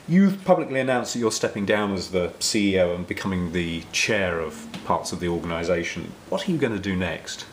You've publicly announced that you're stepping down as the CEO and becoming the chair of parts of the organisation. What are you going to do next?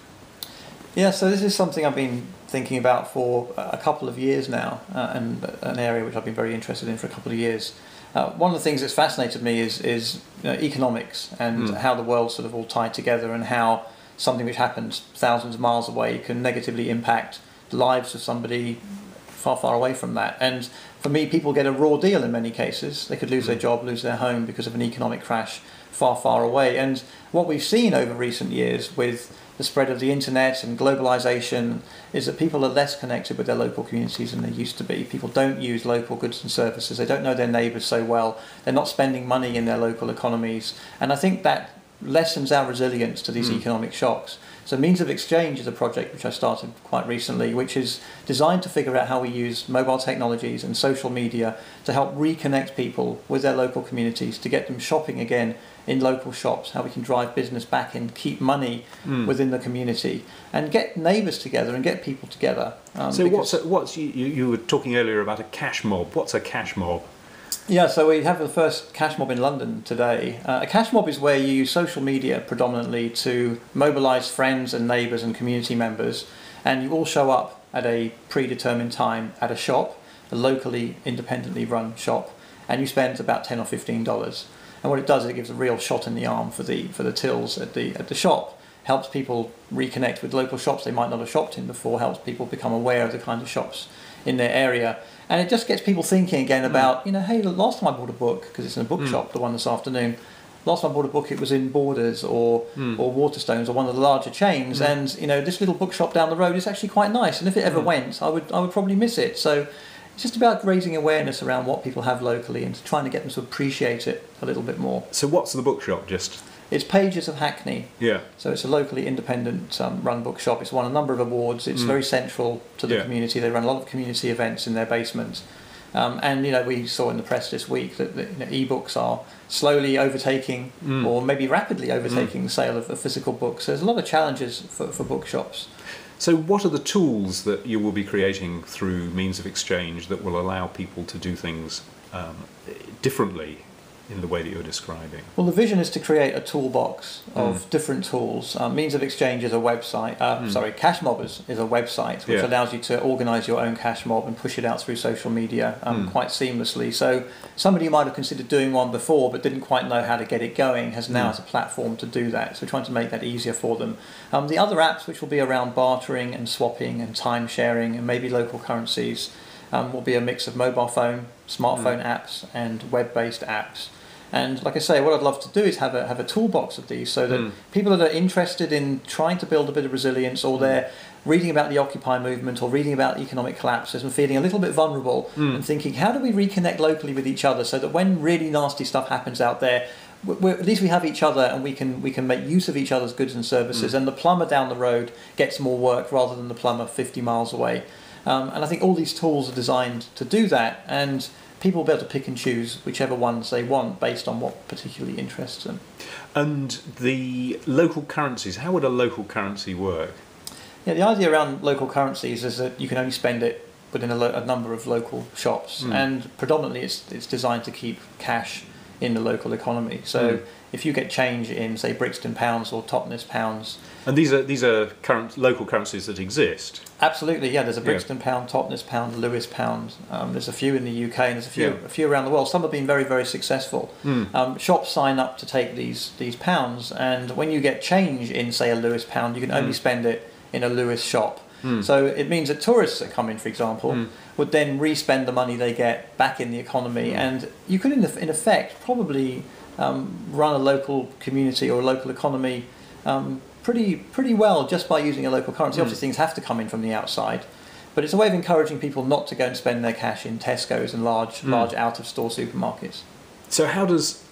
Yeah, so this is something I've been thinking about for a couple of years now, and an area which I've been very interested in for a couple of years. One of the things that's fascinated me is economics and how the world's sort of all tied together, and how something which happens thousands of miles away can negatively impact the lives of somebody far, far away from that. And for me, people get a raw deal in many cases. They could lose their job, lose their home because of an economic crash far, far away. And what we've seen over recent years with the spread of the internet and globalization is that people are less connected with their local communities than they used to be. People don't use local goods and services. They don't know their neighbours so well. They're not spending money in their local economies. And I think that lessens our resilience to these economic shocks. So Means of Exchange is a project which I started quite recently, which is designed to figure out how we use mobile technologies and social media to help reconnect people with their local communities, to get them shopping again in local shops, how we can drive business back and keep money within the community, and get neighbours together and get people together. So you were talking earlier about a cash mob. What's a cash mob? Yeah, so we have the first Cashmob in London today. A Cashmob is where you use social media predominantly to mobilise friends and neighbours and community members, and you all show up at a predetermined time at a shop, a locally independently run shop, and you spend about $10 or $15. And what it does is it gives a real shot in the arm for the tills at the shop. Helps people reconnect with local shops they might not have shopped in before. Helps people become aware of the kind of shops in their area, and it just gets people thinking again about, hey, last time I bought a book, because it's in a bookshop, the one this afternoon. Last time I bought a book, it was in Borders or Waterstones or one of the larger chains, and this little bookshop down the road is actually quite nice. And if it ever went, I would probably miss it. So it's just about raising awareness around what people have locally and trying to get them to appreciate it a little bit more. So what's the bookshop? It's Pages of Hackney. Yeah. So it's a locally independent run bookshop. It's won a number of awards. It's very central to the community. They run a lot of community events in their basement. And we saw in the press this week that e-books are slowly overtaking, or maybe rapidly overtaking, the sale of physical books. So there's a lot of challenges for bookshops. So what are the tools that you will be creating through Means of Exchange that will allow people to do things differently in the way that you're describing? Well, the vision is to create a toolbox of different tools. Means of Exchange is a website. Cashmob is a website which allows you to organise your own cash mob and push it out through social media quite seamlessly. So somebody who might have considered doing one before but didn't quite know how to get it going has now as a platform to do that. So we're trying to make that easier for them. The other apps, which will be around bartering and swapping and time sharing and maybe local currencies, will be a mix of mobile phone, smartphone apps and web-based apps. And like I say, what I'd love to do is have a toolbox of these, so that people that are interested in trying to build a bit of resilience, or they're reading about the Occupy movement or reading about economic collapses and feeling a little bit vulnerable and thinking, how do we reconnect locally with each other so that when really nasty stuff happens out there, at least we have each other and we can make use of each other's goods and services, and the plumber down the road gets more work rather than the plumber 50 miles away. And I think all these tools are designed to do that, and people will be able to pick and choose whichever ones they want based on what particularly interests them. And the local currencies, how would a local currency work? Yeah, the idea around local currencies is that you can only spend it within a number of local shops, and predominantly it's designed to keep cash in the local economy. So if you get change in, say, Brixton pounds or Totnes pounds. And these are local currencies that exist? Absolutely, yeah. There's a Brixton pound, Totnes pound, Lewis pound. There's a few in the UK, and there's a few around the world. Some have been very, very successful. Shops sign up to take these pounds, and when you get change in, say, a Lewis pound, you can only spend it in a Lewis shop. So it means that tourists that come in, for example, would then re-spend the money they get back in the economy, and you could, in effect, probably run a local community or a local economy pretty well just by using a local currency. Obviously, things have to come in from the outside, but it's a way of encouraging people not to go and spend their cash in Tesco's and large out-of-store supermarkets. So how does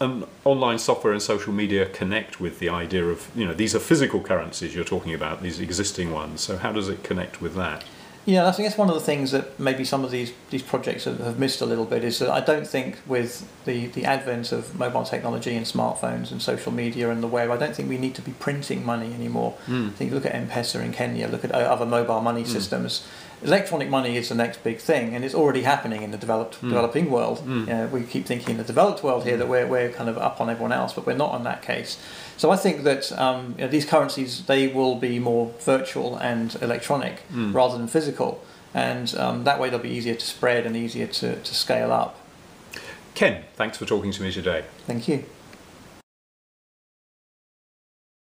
online software and social media connect with the idea of, these are physical currencies you're talking about, these existing ones, so how does it connect with that? Yeah, I think that's one of the things that maybe some of these projects have missed a little bit, is that I don't think with the advent of mobile technology and smartphones and social media and the web, I don't think we need to be printing money anymore. I think look at M-Pesa in Kenya, look at other mobile money systems. electronic money is the next big thing, and it's already happening in the developing world. We keep thinking in the developed world here that we're kind of up on everyone else, but we're not in that case. So I think that these currencies, they will be more virtual and electronic rather than physical, and that way they'll be easier to spread and easier to scale up. Ken, thanks for talking to me today. Thank you.